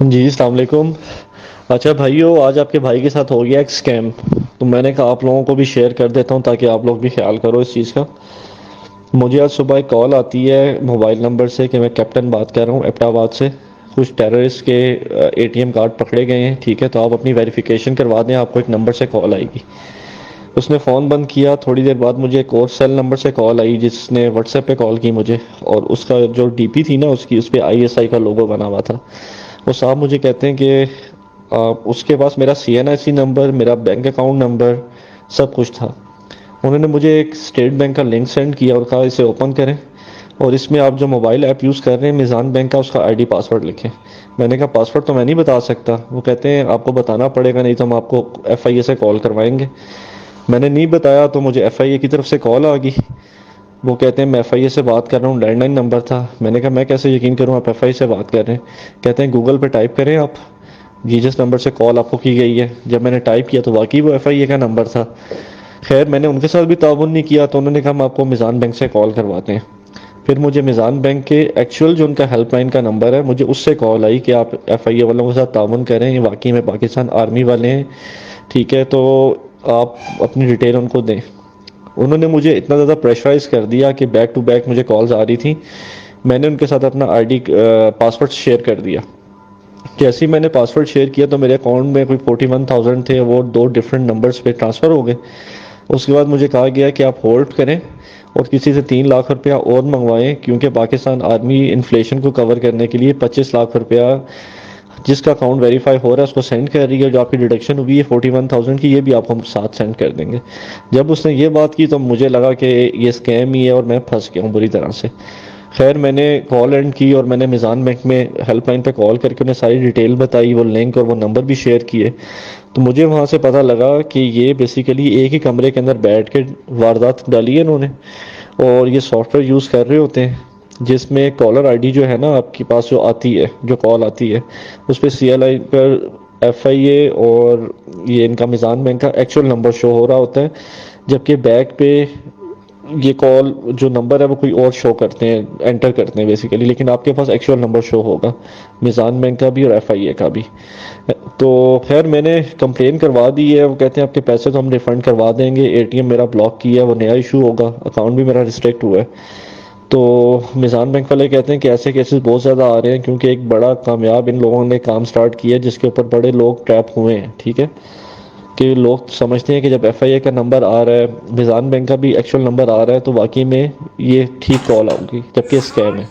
جی السلام علیکم۔ اچھا بھائیو، آج آپ کے بھائی کے ساتھ ہو گیا ایک اسکیم، تو میں نے کہا آپ لوگوں کو بھی شیئر کر دیتا ہوں تاکہ آپ لوگ بھی خیال کرو اس چیز کا۔ مجھے آج صبح ایک کال آتی ہے موبائل نمبر سے کہ میں کیپٹن بات کر رہا ہوں ایبٹ آباد سے، کچھ ٹیررسٹ کے اے ٹی ایم کارڈ پکڑے گئے ہیں، ٹھیک ہے، تو آپ اپنی ویریفیکیشن کروا دیں، آپ کو ایک نمبر سے کال آئے گی۔ اس نے فون بند کیا، تھوڑی دیر بعد مجھے ایک اور سیل نمبر سے کال آئی جس نے واٹس ایپ پہ کال کی مجھے، اور اس کا جو ڈی پی تھی نا اس پہ آئی ایس آئی کا لوگو بنا ہوا تھا۔ وہ صاحب مجھے کہتے ہیں کہ اس کے پاس میرا سی این آئی سی نمبر، میرا بینک اکاؤنٹ نمبر، سب کچھ تھا۔ انہوں نے مجھے ایک اسٹیٹ بینک کا لنک سینڈ کیا اور کہا اسے اوپن کریں، اور اس میں آپ جو موبائل ایپ یوز کر رہے ہیں میزان بینک کا، اس کا آئی ڈی پاسورڈ لکھیں۔ میں نے کہا پاسورڈ تو میں نہیں بتا سکتا۔ وہ کہتے ہیں آپ کو بتانا پڑے گا، نہیں تو ہم آپ کو ایف آئی اے سے کال کروائیں گے۔ میں نے نہیں بتایا تو مجھے ایف آئی اے کی طرف سے کال آ گئی۔ وہ کہتے ہیں میں ایف آئی اے سے بات کر رہا ہوں، لینڈ لائن نمبر تھا۔ میں نے کہا میں کیسے یقین کروں آپ ایف آئی اے سے بات کر رہے ہیں؟ کہتے ہیں گوگل پہ ٹائپ کریں آپ، جی جس نمبر سے کال آپ کو کی گئی ہے۔ جب میں نے ٹائپ کیا تو واقعی وہ ایف آئی اے کا نمبر تھا۔ خیر میں نے ان کے ساتھ بھی تعاون نہیں کیا، تو انہوں نے کہا ہم آپ کو میزان بینک سے کال کرواتے ہیں۔ پھر مجھے میزان بینک کے ایکچوئل جو ان کا ہیلپ لائن کا نمبر ہے، مجھے اس سے کال آئی کہ آپ ایف آئی اے والوں کے ساتھ تعاون کریں، یہ واقعی میں پاکستان آرمی والے ہیں، ٹھیک ہے، تو آپ اپنی ڈیٹیل ان کو دیں۔ انہوں نے مجھے اتنا زیادہ پریشرائز کر دیا کہ بیک ٹو بیک مجھے کالز آ رہی تھیں۔ میں نے ان کے ساتھ اپنا آئی ڈی پاسورڈ شیئر کر دیا۔ جیسے ہی میں نے پاسورڈ شیئر کیا تو میرے اکاؤنٹ میں کوئی 41,000 تھے، وہ دو ڈفرینٹ نمبرز پہ ٹرانسفر ہو گئے۔ اس کے بعد مجھے کہا گیا کہ آپ ہولڈ کریں اور کسی سے 3 لاکھ روپیہ اور منگوائیں، کیونکہ پاکستان آرمی انفلیشن کو کور کرنے کے لیے 25 لاکھ روپیہ جس کا اکاؤنٹ ویریفائی ہو رہا ہے اس کو سینڈ کر رہی ہے، جو آپ کی ڈیڈکشن ہوئی ہے 41,000 کی، یہ بھی آپ ہم ساتھ سینڈ کر دیں گے۔ جب اس نے یہ بات کی تو مجھے لگا کہ یہ اسکیم ہی ہے اور میں پھنس گیا ہوں بری طرح سے۔ خیر میں نے کال اینڈ کی اور میں نے میزان بینک میں ہیلپ لائن پہ کال کر کے انہیں ساری ڈیٹیل بتائی، وہ لنک اور وہ نمبر بھی شیئر کیے۔ تو مجھے وہاں سے پتہ لگا کہ یہ بیسیکلی ایک ہی کمرے کے اندر بیٹھ کے واردات ڈالی ہے انہوں نے، اور یہ سافٹ ویئر یوز کر رہے ہوتے ہیں جس میں کالر آئی ڈی جو ہے نا آپ کے پاس جو آتی ہے، جو کال آتی ہے، اس پہ سی ایل آئی پر ایف آئی اے اور یہ ان کا میزان بینک کا ایکچوئل نمبر شو ہو رہا ہوتا ہے، جبکہ بیک پہ یہ کال جو نمبر ہے وہ کوئی اور شو کرتے ہیں، انٹر کرتے ہیں بیسیکلی، لیکن آپ کے پاس ایکچوئل نمبر شو ہوگا میزان بینک کا بھی اور ایف آئی اے کا بھی۔ تو خیر میں نے کمپلین کروا دی ہے، وہ کہتے ہیں آپ کے پیسے تو ہم ریفنڈ کروا دیں گے، اے ٹی ایم میرا بلاک کیا ہے، وہ نیا ایشو ہوگا، اکاؤنٹ بھی میرا ریسٹرکٹ ہوا ہے۔ تو میزان بینک والے کہتے ہیں کہ ایسے کیسز بہت زیادہ آ رہے ہیں، کیونکہ ایک بڑا کامیاب ان لوگوں نے کام سٹارٹ کیا ہے جس کے اوپر بڑے لوگ ٹریپ ہوئے ہیں، ٹھیک ہے، کہ لوگ سمجھتے ہیں کہ جب ایف آئی اے کا نمبر آ رہا ہے، میزان بینک کا بھی ایکچوئل نمبر آ رہا ہے، تو واقعی میں یہ ٹھیک کال آؤگی، جبکہ اسکیم ہے۔